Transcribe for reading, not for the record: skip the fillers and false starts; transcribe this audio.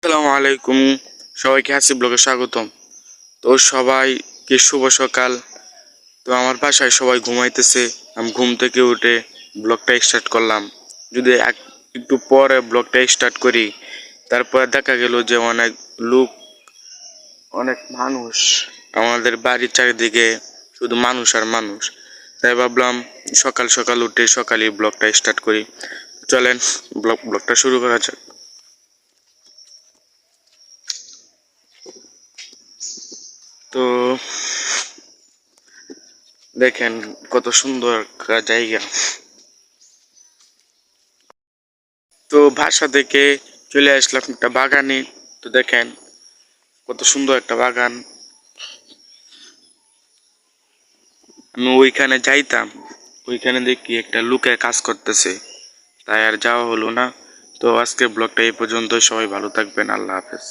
আসসালামু আলাইকুম, সবাইকে হাসি ব্লগে স্বাগতম। তো সবাইকে শুভ সকাল। তো আমার বাসায় সবাই ঘুমাইতেছে, আমি ঘুম থেকে উঠে ব্লগটা স্টার্ট করলাম। যদি একটু পরে ব্লগটা স্টার্ট করি, তারপরে দেখা গেল যে অনেক লোক, অনেক মানুষ, আমাদের বাড়ির চারিদিকে শুধু মানুষ আর মানুষ। তাই ভাবলাম সকাল সকাল উঠে সকালে ব্লগটা স্টার্ট করি। চলেন ব্লগটা শুরু করা যাক। তো দেখেন কত সুন্দর একটা জায়গা। তো বাসা থেকে চলে আসলাম একটা বাগানে। তো দেখেন কত সুন্দর একটা বাগান। আমি ওইখানে যাইতাম, ওইখানে দেখি একটা লোকে কাজ করতেছে, তাই আর যাওয়া হলো না। তো আজকের ব্লগটা এই পর্যন্ত। সবাই ভালো থাকবেন, আল্লাহ হাফেজ।